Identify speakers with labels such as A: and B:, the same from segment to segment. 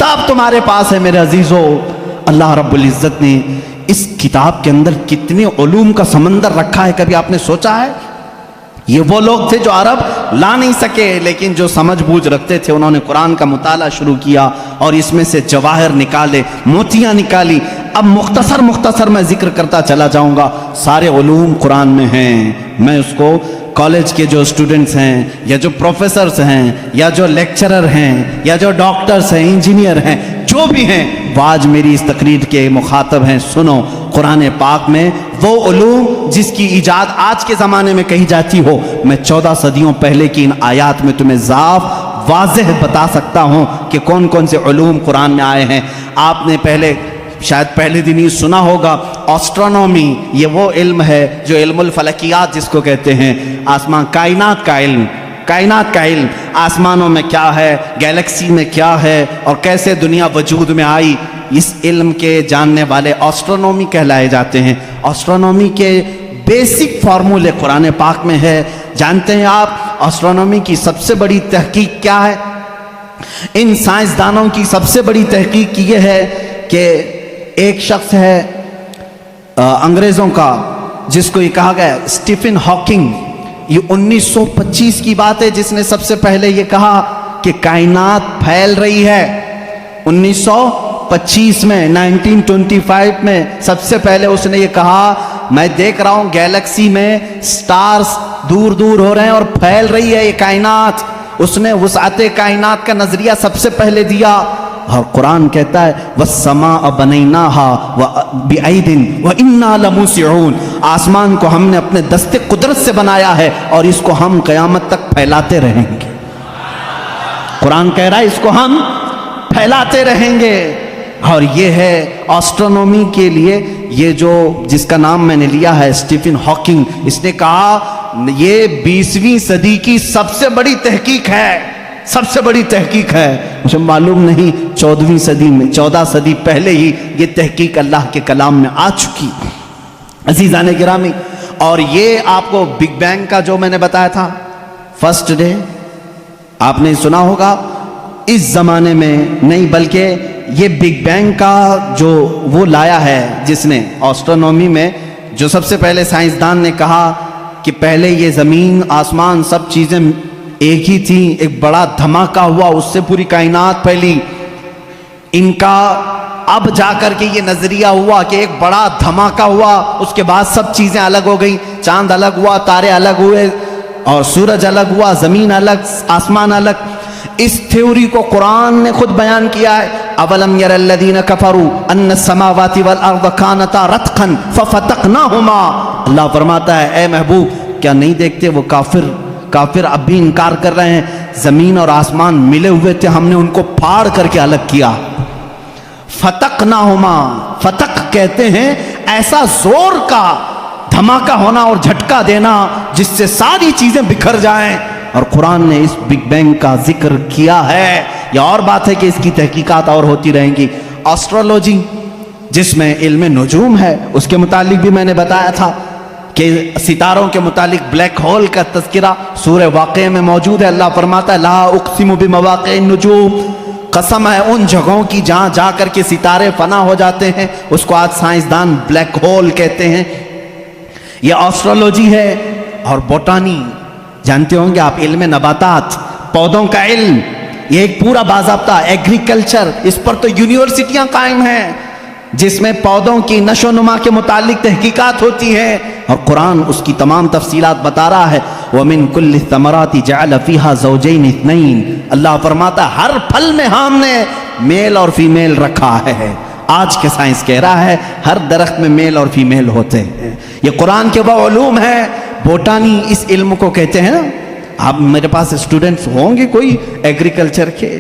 A: کتاب تمہارے پاس ہے میرے عزیزو۔ اللہ رب العزت نے اس کتاب کے اندر کتنے علوم کا سمندر رکھا ہے، کبھی آپ نے سوچا ہے؟ یہ وہ لوگ تھے جو عرب لا نہیں سکے، لیکن جو سمجھ بوجھ رکھتے تھے انہوں نے قرآن کا مطالعہ شروع کیا اور اس میں سے جواہر نکالے، موتیاں نکالی۔ اب مختصر میں ذکر کرتا چلا جاؤں گا۔ سارے علوم قرآن میں ہیں۔ میں اس کو کالج کے جو اسٹوڈنٹس ہیں یا جو پروفیسرز ہیں یا جو لیکچرر ہیں یا جو ڈاکٹرز ہیں، انجینئر ہیں، جو بھی ہیں، وہ آج میری اس تقریر کے مخاطب ہیں۔ سنو، قرآن پاک میں وہ علوم جس کی ایجاد آج کے زمانے میں کہی جاتی ہو، میں 14 صدیوں پہلے کی ان آیات میں تمہیں واضح بتا سکتا ہوں کہ کون کون سے علوم قرآن میں آئے ہیں۔ آپ نے شاید پہلے دن ہی سنا ہوگا، آسٹرونومی، یہ وہ علم ہے جو علم الفلکیات جس کو کہتے ہیں، آسمان کائنات کا علم، آسمانوں میں کیا ہے، گیلیکسی میں کیا ہے اور کیسے دنیا وجود میں آئی، اس علم کے جاننے والے آسٹرونومی کہلائے جاتے ہیں۔ آسٹرونومی کے بیسک فارمولے قرآن پاک میں ہے۔ جانتے ہیں آپ آسٹرونومی کی سب سے بڑی تحقیق کیا ہے؟ ان سائنسدانوں کی سب سے بڑی تحقیق یہ ہے کہ ایک شخص ہے انگریزوں کا، جس کو یہ کہا گیا اسٹیفن ہاکنگ، یہ 1925 کی بات ہے، جس نے سب سے پہلے یہ کہا کہ کائنات پھیل رہی ہے۔ 1925 میں 1925 میں سب سے پہلے اس نے یہ کہا، میں دیکھ رہا ہوں گیلیکسی میں سٹارز دور دور ہو رہے ہیں اور پھیل رہی ہے یہ کائنات۔ اس نے وسعت کائنات کا نظریہ سب سے پہلے دیا۔ اور قرآن کہتا ہے وَالسَّمَاءَ بَنَيْنَاهَا بِأَيْدٍ وَإِنَّا لَمُوسِعُونَ، آسمان کو ہم نے اپنے دست قدرت سے بنایا ہے اور اس کو ہم قیامت تک پھیلاتے رہیں گے۔ قرآن کہہ رہا ہے اس کو ہم پھیلاتے رہیں گے۔ اور یہ ہے آسٹرونومی کے لیے، یہ جو جس کا نام میں نے لیا ہے اسٹیفن ہاکنگ، اس نے کہا یہ 20ویں صدی کی سب سے بڑی تحقیق ہے، سب سے بڑی تحقیق ہے۔ مجھے معلوم نہیں 14ویں صدی میں، 14 صدی پہلے ہی یہ تحقیق اللہ کے کلام میں آ چکی۔ عزیزان گرامی، اور یہ آپ کو بگ بینگ کا جو میں نے بتایا تھا فرسٹ ڈے، آپ نے سنا ہوگا، اس زمانے میں نہیں بلکہ یہ بگ بینگ کا جو وہ لایا ہے جس نے آسٹرونومی میں، جو سب سے پہلے سائنسدان نے کہا کہ پہلے یہ زمین آسمان سب چیزیں ایک ہی تھی، ایک بڑا دھماکہ ہوا، اس سے پوری کائنات پھیلی۔ ان کا اب جا کر کے یہ نظریہ ہوا کہ ایک بڑا دھماکہ ہوا، اس کے بعد سب چیزیں الگ ہو گئی، چاند الگ ہوا، تارے الگ ہوئے اور سورج الگ ہوا، زمین الگ، آسمان الگ۔ اس تھیوری کو قرآن نے خود بیان کیا ہے، اولم یر الذین کفروا ان السماوات والارض کانتا رتقا ففتقناہما۔ اللہ فرماتا ہے اے محبوب، کیا نہیں دیکھتے وہ کافر اب بھی انکار کر رہے ہیں، زمین اور آسمان ملے ہوئے تھے، ہم نے ان کو پھاڑ کر کے الگ کیا۔ فتقناہما، فتق کہتے ہیں ایسا زور کا دھماکہ ہونا اور جھٹکا دینا جس سے ساری چیزیں بکھر جائیں، اور قرآن نے اس بگ بینگ کا ذکر کیا ہے۔ یہ اور بات ہے کہ اس کی تحقیقات اور ہوتی رہیں گی۔ ایسٹرولوجی جس میں علم نجوم ہے، اس کے متعلق بھی میں نے بتایا تھا کہ ستاروں کے متعلق بلیک ہول کا تذکرہ سورہ واقعہ میں موجود ہے۔ اللہ فرماتا ہے لا اقسم بمواقع النجوم، قسم ہے ان جگہوں کی جہاں جا کر کے ستارے فنا ہو جاتے ہیں، اس کو آج سائنسدان بلیک ہول کہتے ہیں۔ یہ ایسٹرولوجی ہے۔ اور بوٹانی جانتے ہوں گے آپ، علم نباتات، پودوں کا علم، یہ ایک پورا باضابطہ ایگریکلچر، اس پر تو یونیورسٹیاں قائم ہیں جس میں پودوں کی نشو و نما کے متعلق تحقیقات ہوتی ہیں، اور قرآن اس کی تمام تفصیلات بتا رہا ہے۔ وَمِن كُلِّ الثَّمَرَاتِ جَعَلَ فِيهَا زَوْجَيْنِ اثْنَيْنِ، اللہ فرماتا ہے ہر پھل میں ہم نے میل اور فیمیل رکھا ہے۔ آج کے سائنس کہہ رہا ہے ہر درخت میں میل اور فیمیل ہوتے ہیں۔ یہ قرآن کے وہ علوم ہے۔ بوٹانی اس علم کو کہتے ہیں نا، آپ میرے پاس اسٹوڈنٹس ہوں گے کوئی ایگریکلچر کے،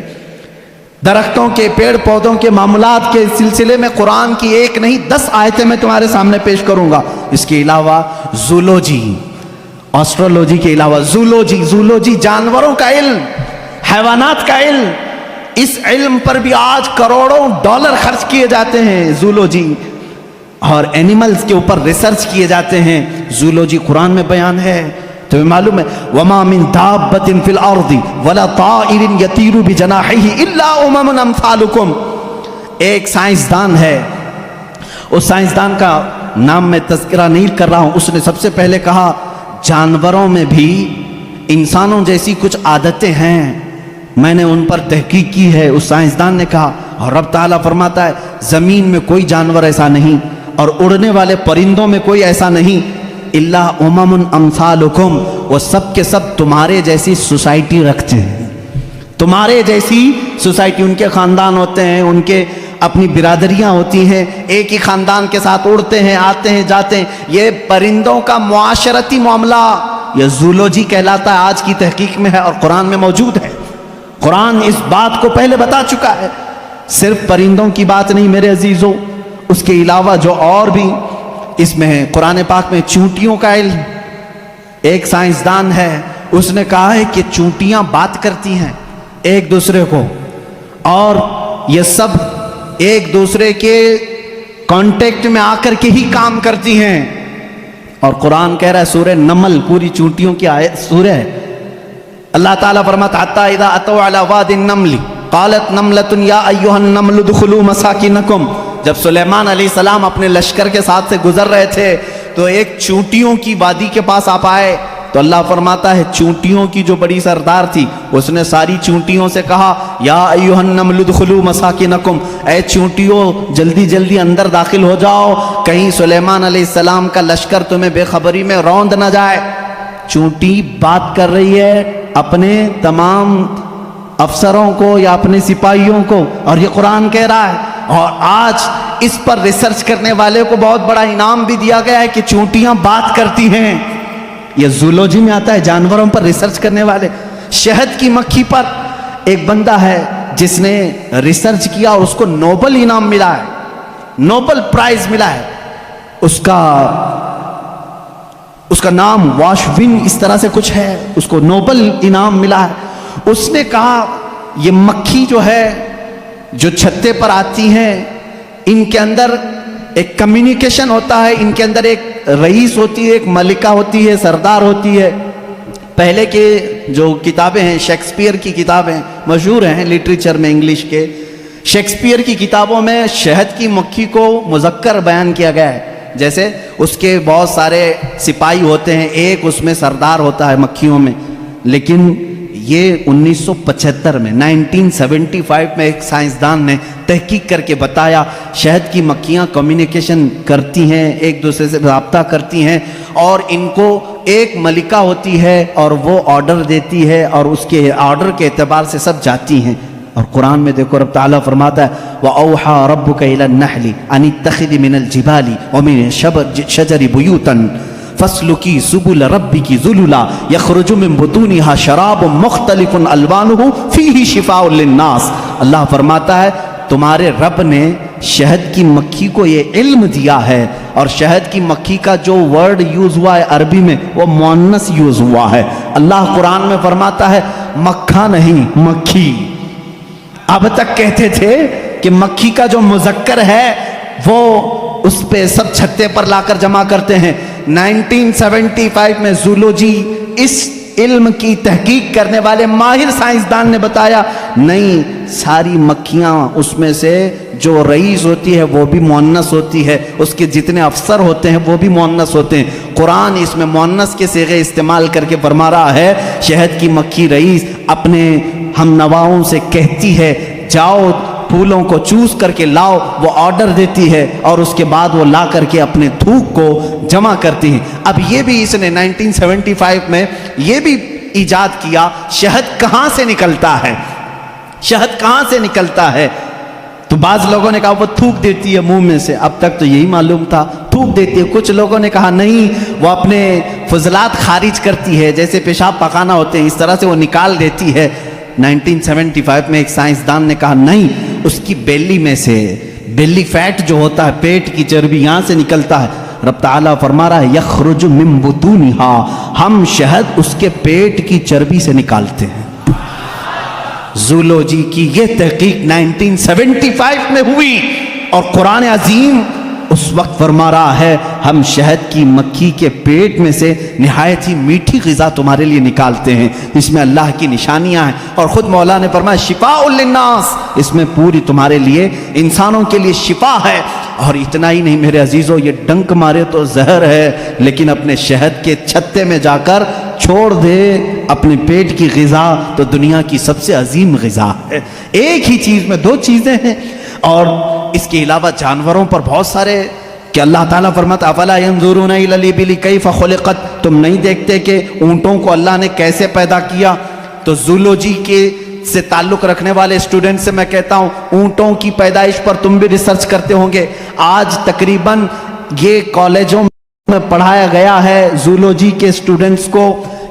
A: درختوں کے، پیڑ پودوں کے معاملات کے سلسلے میں قرآن کی ایک نہیں 10 آیتیں میں تمہارے سامنے پیش کروں گا۔ اس کے علاوہ زولوجی، ایسٹرولوجی کے علاوہ زولوجی جانوروں کا علم، حیوانات کا علم، اس علم پر بھی آج کروڑوں ڈالر خرچ کیے جاتے ہیں۔ زولوجی اور اینیملز کے اوپر ریسرچ کیے جاتے ہیں۔ زولوجی قرآن میں بیان ہے۔ تمہیں معلوم ہے وما من دابۃ فی الارض ولا طائر یطیر بجناحیہ الا امم امثالکم. ایک سائنسدان ہے، اس سائنسدان کا نام میں تذکرہ نہیں کر رہا ہوں، اس نے سب سے پہلے کہا جانوروں میں بھی انسانوں جیسی کچھ عادتیں ہیں، میں نے ان پر تحقیق کی ہے. اس سائنسدان نے کہا. اور رب تعالیٰ فرماتا ہے زمین میں کوئی جانور ایسا نہیں اور اڑنے والے پرندوں میں کوئی ایسا نہیں الا امم امثالکم، وہ سب کے سب تمہارے جیسی سوسائٹی رکھتے ہیں، تمہارے جیسی سوسائٹی. ان کے خاندان ہوتے ہیں، ان کے اپنی برادریاں ہوتی ہیں، ایک ہی خاندان کے ساتھ اڑتے ہیں، آتے ہیں، جاتے ہیں. یہ پرندوں کا معاشرتی معاملہ یہ زولوجی کہلاتا ہے، آج کی تحقیق میں ہے اور قرآن میں موجود ہے. قرآن اس بات کو پہلے بتا چکا ہے. صرف پرندوں کی بات نہیں میرے عزیزوں، اس کے علاوہ جو اور بھی اس میں ہے. قرآن پاک میں چونٹیوں کا علم، ایک سائنسدان ہے اس نے کہا ہے کہ چونٹیاں بات کرتی ہیں ایک دوسرے کو اور یہ سب ایک دوسرے کے کانٹیکٹ میں آ کر کے ہی کام کرتی ہیں. اور قرآن کہہ رہا ہے سورہ نمل پوری چونٹیوں کی آیت سورہ ہے. اللہ تعالیٰ فرماتا حتی اذا اتوا علی واد النمل قالت نملۃ یا ایھا النمل ادخلوا مساکنکم. جب سلیمان علیہ السلام اپنے لشکر کے ساتھ سے گزر رہے تھے تو ایک چونٹیوں کی وادی کے پاس آپ آئے تو اللہ فرماتا ہے چونٹیوں کی جو بڑی سردار تھی اس نے ساری چونٹیوں سے کہا یا ایھا النمل ادخلوا مساکنکم، اے چونٹیوں جلدی جلدی اندر داخل ہو جاؤ، کہیں سلیمان علیہ السلام کا لشکر تمہیں بے خبری میں روند نہ جائے. چونٹی بات کر رہی ہے اپنے تمام افسروں کو یا اپنے سپاہیوں کو، اور یہ قرآن کہہ رہا ہے. اور آج اس پر ریسرچ کرنے والے کو بہت بڑا انعام بھی دیا گیا ہے کہ چونٹیاں بات کرتی ہیں. یہ زولوجی میں آتا ہے، جانوروں پر ریسرچ کرنے والے. شہد کی مکھی پر ایک بندہ ہے جس نے ریسرچ کیا اور اس کو نوبل انعام ملا ہے، نوبل پرائز ملا ہے. اس کا نام واشوین اس طرح سے کچھ ہے، اس کو نوبل انعام ملا ہے. اس نے کہا یہ مکھی جو ہے جو چھتے پر آتی ہیں ان کے اندر ایک کمیونیکیشن ہوتا ہے، ان کے اندر ایک رئیس ہوتی ہے، ایک ملکہ ہوتی ہے، سردار ہوتی ہے. پہلے کے جو کتابیں ہیں شیکسپیئر کی کتابیں مشہور ہیں لٹریچر میں انگلش کے، شیکسپیئر کی کتابوں میں شہد کی مکھی کو مذکر بیان کیا گیا ہے. جیسے اس کے بہت سارے سپاہی ہوتے ہیں، ایک اس میں سردار ہوتا ہے مکھیوں میں. لیکن یہ 1975 میں 1975 میں ایک سائنسدان نے تحقیق کر کے بتایا شہد کی مکھیاں کمیونیکیشن کرتی ہیں، ایک دوسرے سے رابطہ کرتی ہیں اور ان کو ایک ملکہ ہوتی ہے اور وہ آرڈر دیتی ہے اور اس کے آرڈر کے اعتبار سے سب جاتی ہیں. اور قرآن میں دیکھو رب تعالیٰ فرماتا ہے وَأَوْحَى رَبُّكَ إِلَى النَّحْلِ أَنِ اتَّخِذِ مِنَ الْجِبَالِ وَمِنَ الشَّجَرِ بُيُوتًا فَاسْلُكِي سُبُلَ رَبِّكِ ذُلُلًا يَخْرُجُ مِن بُطُونِهَا شَرَابٌ مُخْتَلِفٌ أَلْوَانُهُ فِيهِ شِفَاءٌ لِلنَّاسِ. اللہ فرماتا ہے تمہارے رب نے شہد کی مکھی کو یہ علم دیا ہے، اور شہد کی مکھی کا جو ورڈ یوز ہوا ہے عربی میں وہ مؤنث یوز ہوا ہے. اللہ قرآن میں فرماتا ہے مکھا نہیں مکھی. اب تک کہتے تھے کہ مکھی کا جو مذکر ہے وہ اس پہ سب چھتے پر لا کر جمع کرتے ہیں. 1975 میں زولوجی اس علم کی تحقیق کرنے والے ماہر سائنسدان نے بتایا نہیں، ساری مکھیاں اس میں سے جو رئیس ہوتی ہے وہ بھی مؤنث ہوتی ہے، اس کے جتنے افسر ہوتے ہیں وہ بھی مؤنث ہوتے ہیں. قرآن اس میں مؤنث کے صیغے استعمال کر کے فرما رہا ہے شہد کی مکھی رئیس اپنے ہم نواؤں سے کہتی ہے جاؤ پھولوں کو چوس کر کے لاؤ، وہ آرڈر دیتی ہے اور اس کے بعد وہ لا کر کے اپنے تھوک کو جمع کرتی ہیں. اب یہ بھی اس نے 1975 میں یہ بھی ایجاد کیا شہد کہاں سے نکلتا ہے، شہد کہاں سے نکلتا ہے. تو بعض لوگوں نے کہا وہ تھوک دیتی ہے منہ میں سے، اب تک تو یہی معلوم تھا تھوک دیتی ہے. کچھ لوگوں نے کہا نہیں وہ اپنے فضلات خارج کرتی ہے، جیسے پیشاب پخانہ ہوتے ہیں اس طرح سے وہ نکال دیتی ہے. 1975 میں ایک سائنسدان نے کہا نہیں، اس کی بیلی میں سے بیلی فیٹ جو ہوتا ہے پیٹ کی چربی یہاں سے نکلتا ہے. رب تعالیٰ فرما رہا ہے یخرج من بطونها، ہم شہد اس کے پیٹ کی چربی سے نکالتے ہیں. زولوجی کی یہ تحقیق 1975 میں ہوئی اور قرآن عظیم اس وقت فرما رہا ہے ہم شہد کی مکھی کے پیٹ میں سے نہایت ہی میٹھی غذا تمہارے لیے نکالتے ہیں، اس میں اللہ کی نشانیاں ہیں، اور خود مولا نے فرمایا شفاء للناس، اس میں پوری تمہارے لیے انسانوں کے لیے شفا ہے۔ اور اتنا ہی نہیں میرے عزیزو، یہ ڈنک مارے تو زہر ہے، لیکن اپنے شہد کے چھتے میں جا کر چھوڑ دے اپنے پیٹ کی غذا تو دنیا کی سب سے عظیم غذا ہے۔ ایک ہی چیز میں دو چیزیں ہیں، اور اس کے علاوہ جانوروں پر بہت سارے کہ اللہ تعالیٰ فرماتا افلا ينظرون الى الابل کیف خلقت، تم نہیں دیکھتے کہ اونٹوں کو اللہ نے کیسے پیدا کیا؟ تو زولوجی کے سے تعلق رکھنے والے اسٹوڈنٹ سے میں کہتا ہوں اونٹوں کی پیدائش پر تم بھی ریسرچ کرتے ہوں گے۔ آج تقریباً یہ کالجوں میں پڑھایا گیا ہے زولوجی کے اسٹوڈنٹس کو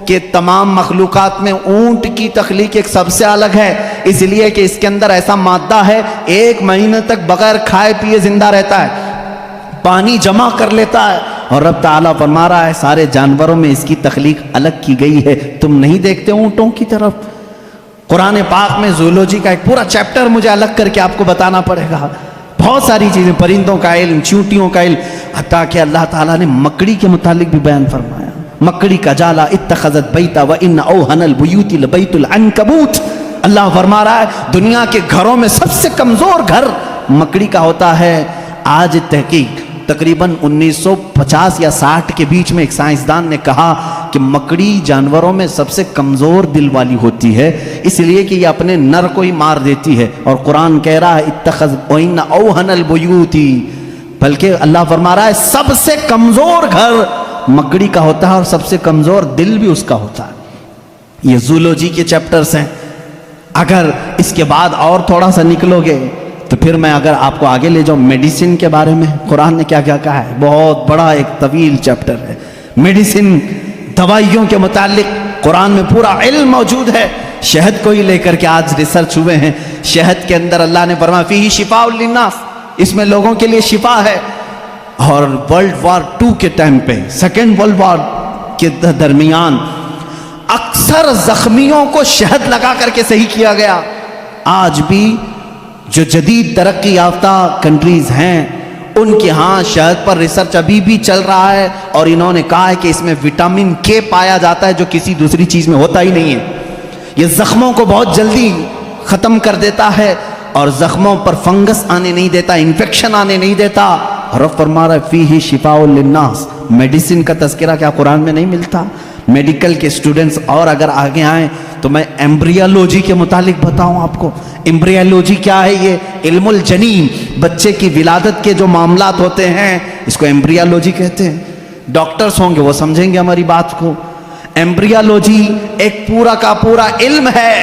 A: کہ تمام مخلوقات میں اونٹ کی تخلیق ایک سب سے الگ ہے، اس لیے کہ اس کے اندر ایسا مادہ ہے 1 مہینے تک بغیر کھائے پیے زندہ رہتا ہے، پانی جمع کر لیتا ہے، اور رب تعالیٰ فرما رہا ہے سارے جانوروں میں اس کی تخلیق الگ کی گئی ہے، تم نہیں دیکھتے اونٹوں کی طرف؟ قرآن پاک میں زولوجی کا ایک پورا چیپٹر مجھے الگ کر کے آپ کو بتانا پڑے گا، بہت ساری چیزیں، پرندوں کا علم، چیونٹیوں کا علم، حتیٰ کہ اللہ تعالیٰ نے مکڑی کے متعلق بھی بیان فرمایا، مکڑی کا جالا اتخذت بیتا وان اوہن البیوت لبیت العنکبوت۔ اللہ فرما رہا ہے دنیا کے گھروں میں سب سے کمزور گھر مکڑی کا ہوتا ہے۔ آج تحقیق تقریباً 1950 یا 60 کے بیچ میں ایک سائنسدان نے کہا کہ مکڑی جانوروں میں سب سے کمزور دل والی ہوتی ہے، اس لیے کہ یہ اپنے نر کو ہی مار دیتی ہے، اور قرآن کہہ رہا ہے اتخذ وان اوہن البیوت، بلکہ اللہ فرما رہا ہے سب سے کمزور گھر مکڑی کا ہوتا ہے، اور سب سے کمزور دل بھی اس کا ہوتا ہے۔ یہ زولوجی کے چیپٹرز ہیں، اگر اس کے بعد اور تھوڑا سا نکلو گے تو پھر میں اگر آپ کو آگے لے جاؤں میڈیسن کے بارے میں قرآن نے کیا کیا کہا ہے، بہت بڑا ایک طویل چیپٹر ہے میڈیسن، دوائیوں کے متعلق قرآن میں پورا علم موجود ہے۔ شہد کو ہی لے کر کے آج ریسرچ ہوئے ہیں، شہد کے اندر اللہ نے فرمایا فیہ شفاء للناس، اس میں لوگوں کے لیے شفا ہے۔ اور ورلڈ وار 2 کے ٹائم پہ، سیکنڈ ورلڈ وار کے درمیان اکثر زخمیوں کو شہد لگا کر کے صحیح کیا گیا۔ آج بھی جو جدید ترقی یافتہ کنٹریز ہیں ان کے ہاں شہد پر ریسرچ ابھی بھی چل رہا ہے، اور انہوں نے کہا ہے کہ اس میں وٹامن کے پایا جاتا ہے جو کسی دوسری چیز میں ہوتا ہی نہیں ہے، یہ زخموں کو بہت جلدی ختم کر دیتا ہے اور زخموں پر فنگس آنے نہیں دیتا، انفیکشن آنے نہیں دیتا۔ رب فرما رہا ہے فیہ شفاء للناس، میڈیسن کا تذکرہ کیا قرآن میں نہیں ملتا؟ میڈیکل کے اسٹوڈنٹس اور اگر آگے آئیں تو میں ایمبریالوجی کے متعلق بتاؤں آپ کو۔ ایمبریالوجی کیا ہے؟ یہ علم الجنین، بچے کی ولادت کے جو معاملات ہوتے ہیں اس کو ایمبریالوجی کہتے ہیں۔ ڈاکٹرز ہوں گے وہ سمجھیں گے ہماری بات کو۔ ایمبریالوجی ایک پورا کا پورا علم ہے،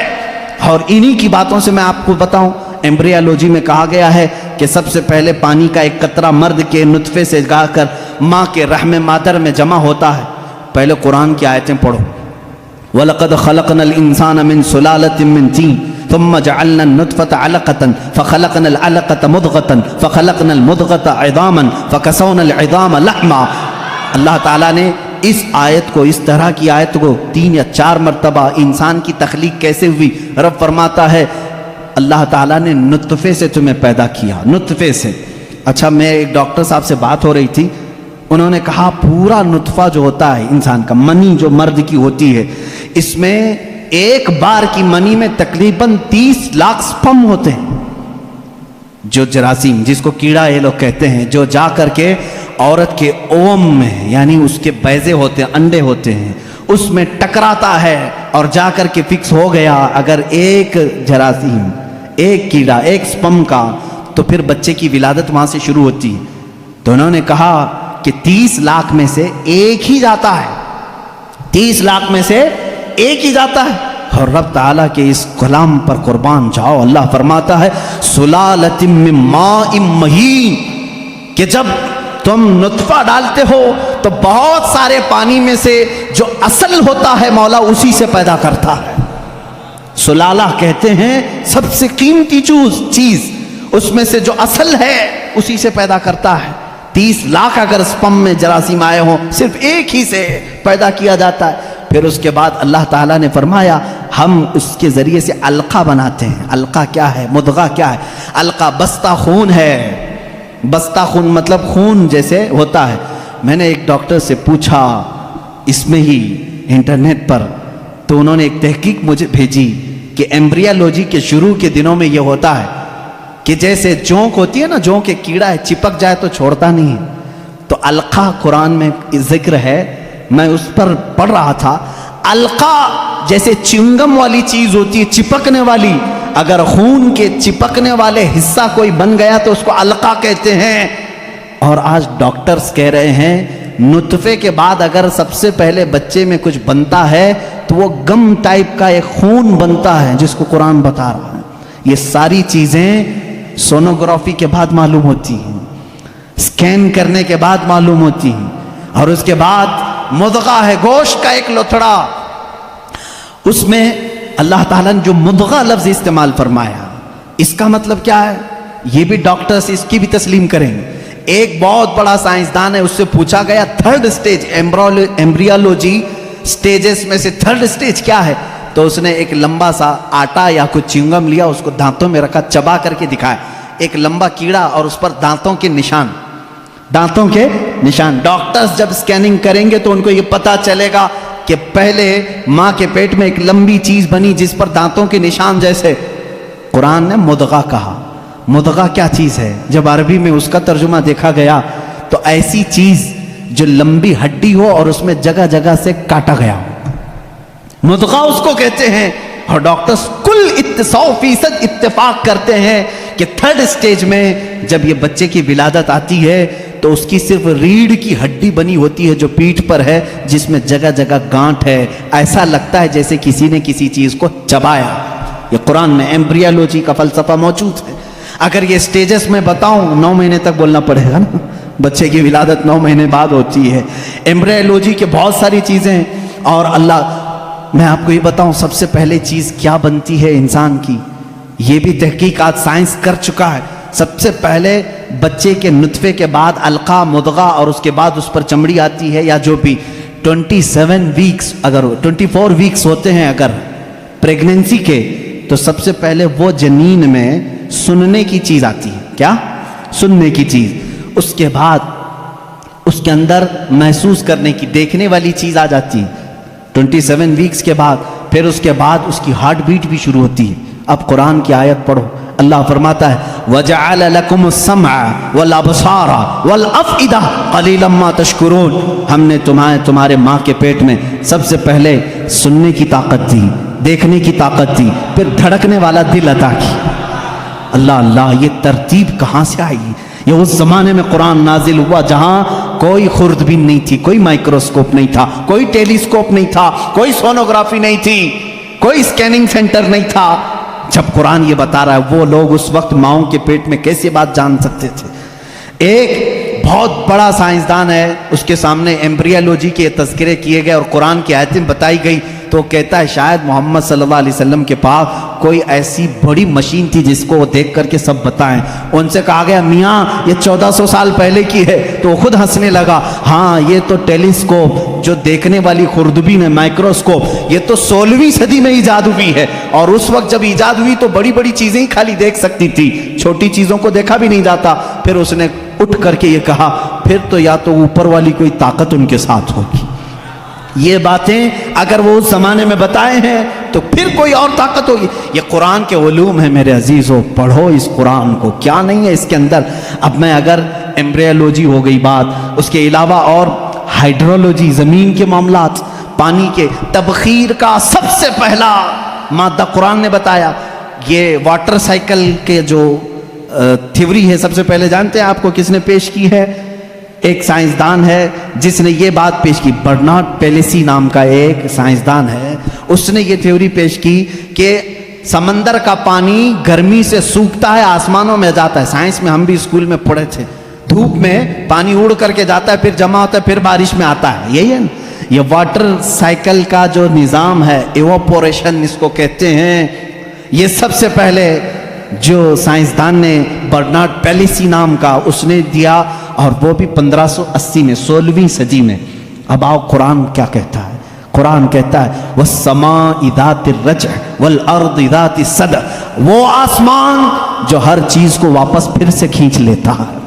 A: اور انہی کی باتوں سے میں آپ کو بتاؤں۔ ایمبریالوجی میں کہا گیا ہے کہ سب سے پہلے پانی کا ایک قطرہ مرد کے نطفے سے گا کر ماں کے رحم مادر میں جمع ہوتا ہے۔ پہلے قرآن کی آیتیں پڑھو، وَلَقَدْ خَلَقْنَا الْإِنسَانَ مِنْ سُلَالَةٍ مِنْ طِينٍ ثُمَّ جَعَلْنَا النُّطْفَةَ عَلَقَةً فَخَلَقْنَا الْعَلَقَةَ مُضْغَةً فَخَلَقْنَا الْمُضْغَةَ عِظَامًا فَكَسَوْنَا الْعِظَامَ لَحْمًا۔ اللہ تعالیٰ نے اس آیت کو، اس طرح کی آیت کو 3 یا 4 مرتبہ انسان کی تخلیق کیسے ہوئی، رب فرماتا ہے اللہ تعالیٰ نے نطفے سے تمہیں پیدا کیا، نطفے سے۔ اچھا، میں ایک ڈاکٹر صاحب سے بات ہو رہی تھی، انہوں نے کہا پورا نطفہ جو ہوتا ہے انسان کا، منی جو مرد کی ہوتی ہے، اس میں ایک بار کی منی میں تقریباً 30 لاکھ سپرم ہوتے ہیں، جو جراثیم جس کو کیڑا یہ لوگ کہتے ہیں، جو جا کر کے عورت کے اوم میں، یعنی اس کے بیضے ہوتے ہیں، انڈے ہوتے ہیں، اس میں ٹکراتا ہے اور جا کر کے فکس ہو گیا اگر ایک جراثیم، ایک کیڑا، ایک سپرم کا، تو پھر بچے کی ولادت وہاں سے شروع ہوتی ہے۔ تو انہوں نے کہا کہ 30 لاکھ میں سے ایک ہی جاتا ہے، 30 لاکھ میں سے ایک ہی جاتا ہے۔ اور رب تعالیٰ کے اس کلام پر قربان جاؤ، اللہ فرماتا ہے سلالۃ من ماء مہین، کہ جب تم نطفہ ڈالتے ہو تو بہت سارے پانی میں سے جو اصل ہوتا ہے مولا اسی سے پیدا کرتا ہے۔ سلالہ کہتے ہیں سب سے قیمتی چیز، اس میں سے جو اصل ہے اسی سے پیدا کرتا ہے۔ 30 لاکھ اگر سپم میں جراثیم آئے ہوں، صرف ایک ہی سے پیدا کیا جاتا ہے۔ پھر اس کے بعد اللہ تعالیٰ نے فرمایا ہم اس کے ذریعے سے علقہ بناتے ہیں۔ علقہ کیا ہے؟ مدغہ کیا ہے؟ علقہ بستہ خون ہے، بستہ خون مطلب خون جیسے ہوتا ہے. میں نے ایک ڈاکٹر سے پوچھا اس میں ہی انٹرنیٹ پر, تو انہوں نے ایک تحقیق مجھے بھیجی کہ ایمبریالوجی کے شروع کے دنوں میں یہ ہوتا ہے کہ جیسے جونک ہوتی ہے نا, جونک ایک کیڑا ہے, چپک جائے تو چھوڑتا نہیں ہے. تو القا قرآن میں ذکر ہے, میں اس پر پڑھ رہا تھا. القا جیسے چنگم والی چیز ہوتی ہے, چپکنے والی, اگر خون کے چپکنے والے حصہ کوئی بن گیا تو اس کو القا کہتے ہیں. اور آج ڈاکٹرز کہہ رہے ہیں نطفے کے بعد اگر سب سے پہلے بچے میں کچھ بنتا ہے تو وہ گم ٹائپ کا ایک خون بنتا ہے جس کو قرآن بتا رہا ہے. یہ ساری چیزیں سونوگرافی کے بعد معلوم ہوتی ہیں, سکین کرنے کے بعد معلوم ہوتی ہیں. اور اس کے بعد مضغہ ہے, گوشت کا ایک لوتھڑا, اس میں اللہ تعالیٰ نے جو مضغہ لفظ استعمال فرمایا, اس کا مطلب کیا ہے یہ بھی ڈاکٹرز اس کی بھی تسلیم کریں گے. ایک بہت بڑا سائنسدان ہے, اس سے پوچھا گیا تھرڈ سٹیج ایمبریالوجی سٹیجز میں سے تھرڈ سٹیج کیا ہے, تو اس نے ایک لمبا سا آٹا یا کچھ چنگم لیا, اس کو دانتوں میں رکھا, چبا کر کے دکھایا, ایک لمبا کیڑا اور اس پر دانتوں کے نشان, دانتوں کے نشان. ڈاکٹرز جب سکیننگ کریں گے تو ان کو یہ پتا چلے گا کہ پہلے ماں کے پیٹ میں ایک لمبی چیز بنی جس پر دانتوں کے نشان جیسے. قرآن نے مضغہ کہا. مضغہ کیا چیز ہے؟ جب عربی میں اس کا ترجمہ دیکھا گیا تو ایسی چیز جو لمبی ہڈی ہو اور اس میں جگہ جگہ سے کاٹا گیا ہو, مضغہ اس کو کہتے ہیں. اور ڈاکٹرز کل 100% اتفاق کرتے ہیں کہ تھرڈ سٹیج میں جب یہ بچے کی ولادت آتی ہے تو اس کی صرف ریڑھ کی ہڈی بنی ہوتی ہے جو پیٹھ پر ہے, جس میں جگہ جگہ گانٹھ ہے, ایسا لگتا ہے جیسے کسی نے کسی چیز کو چبایا. یہ قرآن میں ایمبریالوجی کا فلسفہ موجود ہے. اگر یہ سٹیجز میں بتاؤں 9 مہینے تک بولنا پڑے گا نا, بچے کی ولادت 9 مہینے بعد ہوتی ہے. ایمبریالوجی کے بہت ساری چیزیں ہیں. اور اللہ, میں آپ کو یہ بتاؤں سب سے پہلے چیز کیا بنتی ہے انسان کی, یہ بھی تحقیقات سائنس کر چکا ہے. سب سے پہلے بچے کے نطفے کے بعد القا, مضغہ, اور اس کے بعد اس پر چمڑی آتی ہے یا جو بھی 27 ویکس, اگر 24 ویکس ہوتے ہیں اگر پریگننسی کے, تو سب سے پہلے وہ جنین میں سننے کی چیز آتی ہے. کیا؟ سننے کی چیز. اس کے بعد اس کے اندر محسوس کرنے کی, دیکھنے والی چیز آ جاتی ہے 27 ویکس کے بعد. پھر اس کے بعد اس کی ہارٹ بیٹ بھی شروع ہوتی ہے. اب قرآن کی آیت پڑھو, اللہ فرماتا ہے وَجَعَلَ لَكُمُ السَّمْعَ وَالْأَبْصَارَ وَالْأَفْئِدَةَ قَلِيلًا مَا تَشْكُرُونَ. ہم نے تمہارے ماں کے پیٹ میں سب سے پہلے سننے کی طاقت دی, دیکھنے کی طاقت دی, پھر دھڑکنے والا دل عطا کی. اللہ اللہ, یہ ترتیب کہاں سے آئی؟ یہ اس زمانے میں قرآن نازل ہوا جہاں کوئی خوردبین نہیں تھی, کوئی مائکروسکوپ نہیں تھا, کوئی ٹیلیسکوپ نہیں تھا, کوئی سونوگرافی نہیں تھی, کوئی سکیننگ سینٹر نہیں تھا. جب قرآن یہ بتا رہا ہے وہ لوگ اس وقت ماؤں کے پیٹ میں کیسے بات جان سکتے تھے؟ ایک بہت بڑا سائنسدان ہے, اس کے سامنے ایمبریالوجی کے تذکرے کیے گئے اور قرآن کی آیتیں بتائی گئی, تو کہتا ہے شاید محمد صلی اللہ علیہ وسلم کے پاس کوئی ایسی بڑی مشین تھی جس کو وہ دیکھ کر کے سب بتائیں. ان سے کہا گیا میاں یہ 1400 سال پہلے کی ہے, تو وہ خود ہنسنے لگا. ہاں یہ تو ٹیلیسکوپ جو دیکھنے والی خوردبین ہے, مائکروسکوپ, یہ تو 16ویں صدی میں ایجاد ہوئی ہے, اور اس وقت جب ایجاد ہوئی تو بڑی بڑی چیزیں ہی خالی دیکھ سکتی تھی, چھوٹی چیزوں کو دیکھا بھی نہیں جاتا. پھر اس نے اٹھ کر کے یہ کہا پھر تو یا تو اوپر والی کوئی طاقت ان کے ساتھ ہوگی. یہ باتیں اگر وہ اس زمانے میں بتائے ہیں تو پھر کوئی اور طاقت ہوگی. یہ قرآن کے علوم ہیں میرے عزیزوں, پڑھو اس قرآن کو, کیا نہیں ہے اس کے اندر. اب میں اگر ایمبریالوجی ہو گئی بات, اس کے علاوہ اور ہائیڈرولوجی, زمین کے معاملات, پانی کے تبخیر کا سب سے پہلا مادہ قرآن نے بتایا. یہ واٹر سائیکل کے جو تھیوری ہے سب سے پہلے جانتے ہیں آپ کو کس نے پیش کی ہے؟ ایک سائنسدان ہے جس نے یہ بات پیش کی, برنارڈ پیلیسی نام کا ایک سائنسدان ہے. اس نے یہ تھیوری پیش کی کہ سمندر کا پانی گرمی سے سوکھتا ہے, آسمانوں میں جاتا ہے. سائنس میں ہم بھی اسکول میں پڑھے تھے, دھوپ میں پانی اڑ کر کے جاتا ہے, پھر جمع ہوتا ہے, پھر بارش میں آتا ہے. یہی ہے نا یہ واٹر سائیکل کا جو نظام ہے, ایواپوریشن اس کو کہتے ہیں. یہ سب سے پہلے جو سائنسدان نے برنارڈ پیلیسی نام کا اس نے دیا, اور وہ بھی 1580 میں, 16ویں صدی میں. اب آؤ قرآن کیا کہتا ہے. قرآن کہتا ہے وَالسَّمَاءِ ذَاتِ الرَّجْعِ وَالْأَرْضِ ذَاتِ الصَّدْعِ, وہ آسمان جو ہر چیز کو واپس پھر سے کھینچ لیتا ہے.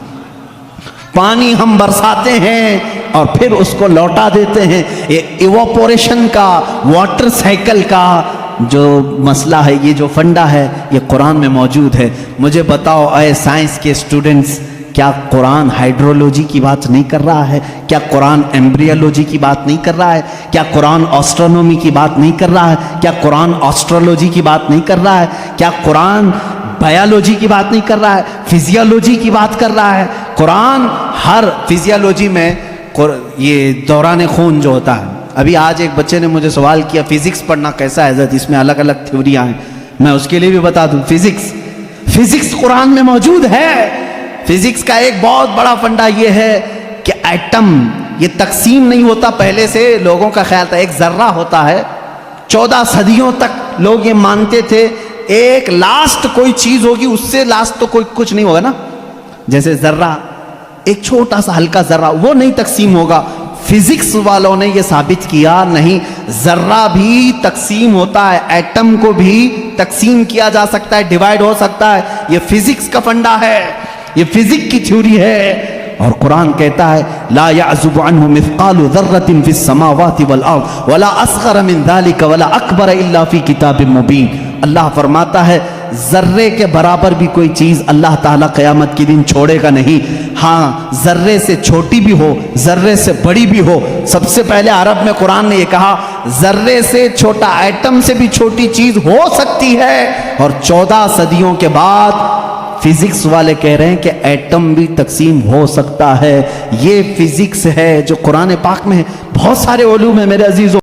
A: پانی ہم برساتے ہیں اور پھر اس کو لوٹا دیتے ہیں. یہ ایواپوریشن کا، واٹر سائیکل کا جو مسئلہ ہے، یہ جو فنڈا ہے، یہ قرآن میں موجود ہے. مجھے بتاؤ اے سائنس کے اسٹوڈنٹس، کیا قرآن ہائیڈرولوجی کی بات نہیں کر رہا ہے؟ کیا قرآن ایمبریولوجی کی بات نہیں کر رہا ہے؟ کیا قرآن آسٹرونومی کی بات نہیں کر رہا ہے؟ کیا قرآن آسٹرولوجی کی بات نہیں کر رہا ہے؟ کیا قرآن بایولوجی کی بات نہیں کر رہا ہے؟ فزیولوجی کی بات کر رہا ہے. قرآن ہر فزیولوجی میں یہ دوران خون جو ہوتا ہے. ابھی آج ایک بچے نے مجھے سوال کیا فزکس پڑھنا کیسا ہے حضرت، اس میں الگ الگ تھیوریاں ہیں. میں اس کے لیے بھی بتا دوں، فزکس قرآن میں موجود ہے. فزکس کا ایک بہت بڑا فنڈا یہ ہے کہ ایٹم یہ تقسیم نہیں ہوتا. پہلے سے لوگوں کا خیال تھا ایک ذرہ ہوتا ہے. 14 صدیوں تک لوگ یہ مانتے تھے ایک لاسٹ کوئی چیز ہوگی، اس سے لاسٹ تو کوئی کچھ نہیں ہوگا نا. جیسے ذرہ، ایک چھوٹا سا ہلکا ذرہ، وہ نہیں تقسیم ہوگا. فزکس والوں نے یہ ثابت کیا نہیں، ذرہ بھی تقسیم ہوتا ہے، ایٹم کو بھی تقسیم کیا جا سکتا ہے، ڈیوائیڈ ہو سکتا ہے. یہ فزکس کا فنڈا ہے، یہ فزکس کی تھیوری ہے. اور قرآن کہتا ہے لا يعزب عنه مثقال ذرة في السماوات والارض ولا اصغر من ذلك ولا اکبر الا في کتاب مبین. اللہ فرماتا ہے ذرے کے برابر بھی کوئی چیز اللہ تعالیٰ قیامت کے دن چھوڑے گا نہیں. ہاں ذرے سے چھوٹی بھی ہو، ذرے سے بڑی بھی ہو. سب سے پہلے عرب میں قرآن نے یہ کہا ذرے سے چھوٹا، ایٹم سے بھی چھوٹی چیز ہو سکتی ہے. اور 14 صدیوں کے بعد فزکس والے کہہ رہے ہیں کہ ایٹم بھی تقسیم ہو سکتا ہے. یہ فزکس ہے جو قرآن پاک میں ہے. بہت سارے علوم ہیں میرے عزیزوں.